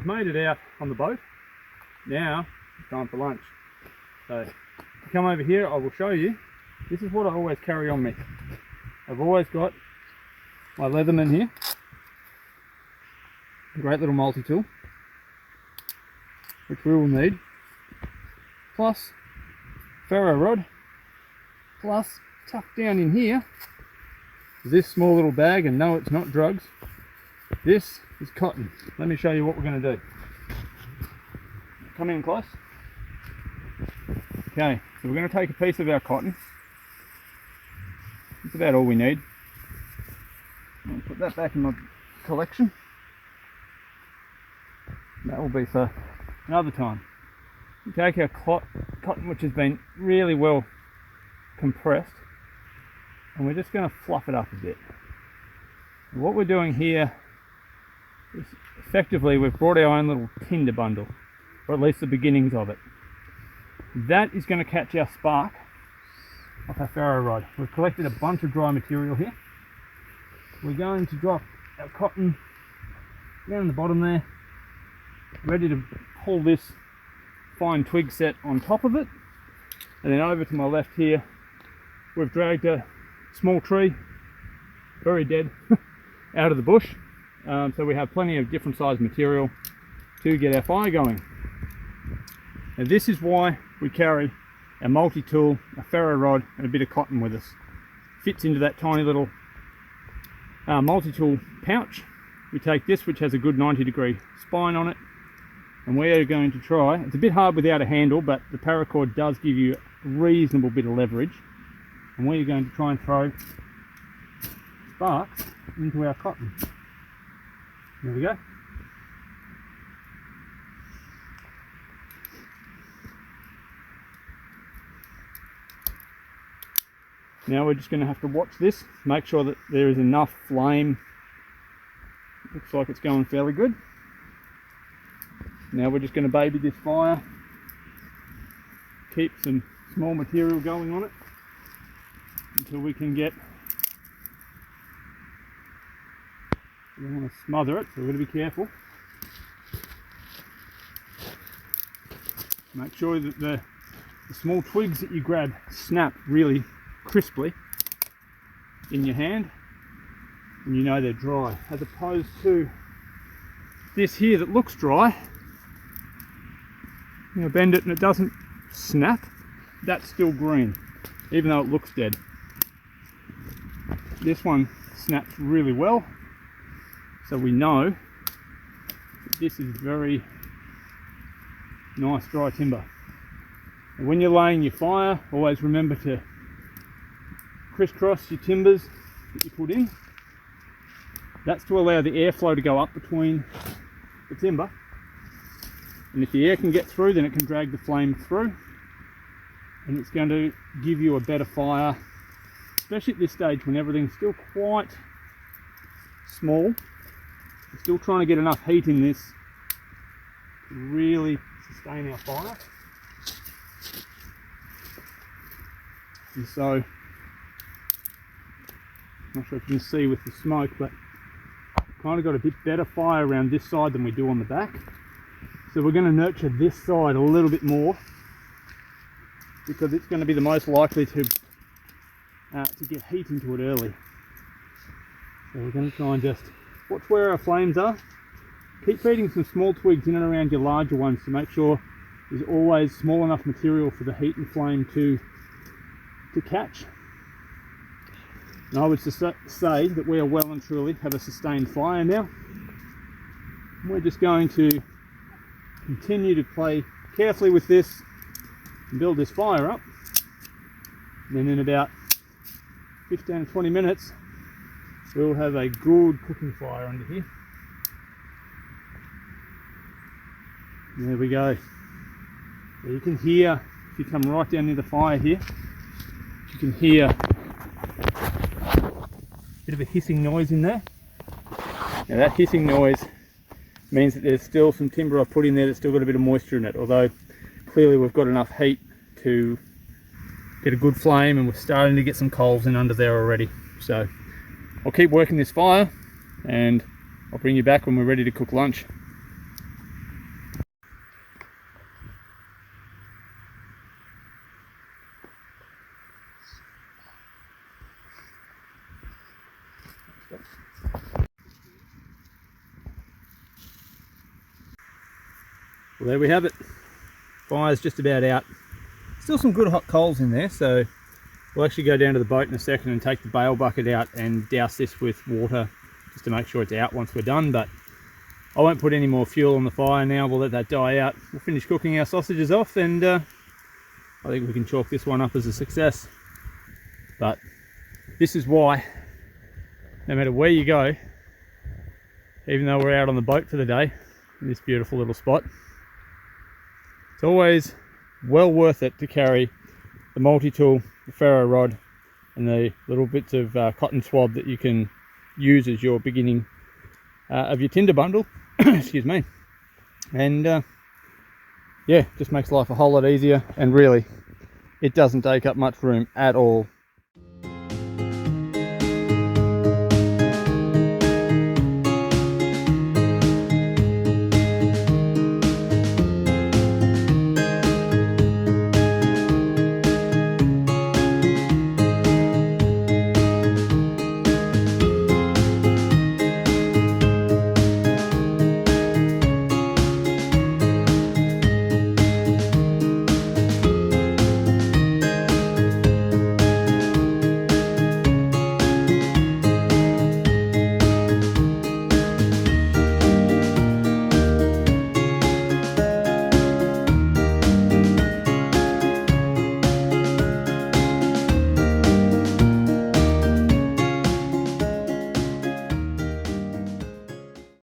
I've made it out on the boat. Now it's time for lunch. So if you come over here, I will show you. This is what I always carry on me. I've always got my Leatherman here, a great little multi-tool, which we will need, plus ferro rod, plus tucked down in here is this small little bag, and no, it's not drugs. This is cotton. Let me show you what we're going to do. Come in close. Okay, so we're going to take a piece of our cotton. That's about all we need. I'll put that back in my collection. That will be for another time. We take our cotton, which has been really well compressed, and we're just going to fluff it up a bit. And what we're doing here is effectively we've brought our own little tinder bundle, or at least the beginnings of it. That is going to catch our spark off our ferro rod. We've collected a bunch of dry material here. We're going to drop our cotton down in the bottom there, ready to pull this fine twig set on top of it. And then over to my left here, we've dragged a small tree, very dead, out of the bush. So we have plenty of different sized material to get our fire going. And this is why we carry a multi-tool, a ferro rod, and a bit of cotton with us. Fits into that tiny little multi-tool pouch. We take this, which has a good 90-degree spine on it, and we are going to try, it's a bit hard without a handle, but the paracord does give you a reasonable bit of leverage, and we are going to try and throw sparks into our cotton. There we go. Now we're just going to have to watch this, make sure that there is enough flame. Looks like it's going fairly good. Now we're just going to baby this fire, keep some small material going on it until we can get, we don't want to smother it, so we're going to be careful. Make sure that the small twigs that you grab snap really crisply in your hand, and you know they're dry, as opposed to this here that looks dry. You know, bend it and it doesn't snap. That's still green, even though it looks dead. This one snaps really well, so we know that this is very nice dry timber. And when you're laying your fire, always remember to crisscross your timbers that you put in. That's to allow the airflow to go up between the timber, and if the air can get through, then it can drag the flame through, and it's going to give you a better fire, especially at this stage when everything's still quite small. We're still trying to get enough heat in this to really sustain our fire. And so not sure if you can see with the smoke, but kind of got a bit better fire around this side than we do on the back. So we're going to nurture this side a little bit more, because it's going to be the most likely to get heat into it early. So we're going to try and just watch where our flames are. Keep feeding some small twigs in and around your larger ones to make sure there's always small enough material for the heat and flame to catch. And I would say that we are well and truly have a sustained fire now. We're just going to continue to play carefully with this and build this fire up. And then in about 15 to 20 minutes, we'll have a good cooking fire under here. And there we go. So you can hear, if you come right down near the fire here, you can hear a bit of a hissing noise in there. Now that hissing noise means that there's still some timber I've put in there that's still got a bit of moisture in it, although clearly we've got enough heat to get a good flame, and we're starting to get some coals in under there already. So I'll keep working this fire and I'll bring you back when we're ready to cook lunch. Well, there we have it. Fire's just about out. Still some good hot coals in there, so we'll actually go down to the boat in a second and take the bale bucket out and douse this with water just to make sure it's out once we're done. But I won't put any more fuel on the fire now. We'll let that die out. We'll finish cooking our sausages off, and I think we can chalk this one up as a success. But this is why, no matter where you go, even though we're out on the boat for the day in this beautiful little spot, it's always well worth it to carry the multi-tool, the ferro rod, and the little bits of cotton swab that you can use as your beginning of your tinder bundle. Excuse me. And yeah, just makes life a whole lot easier, and really it doesn't take up much room at all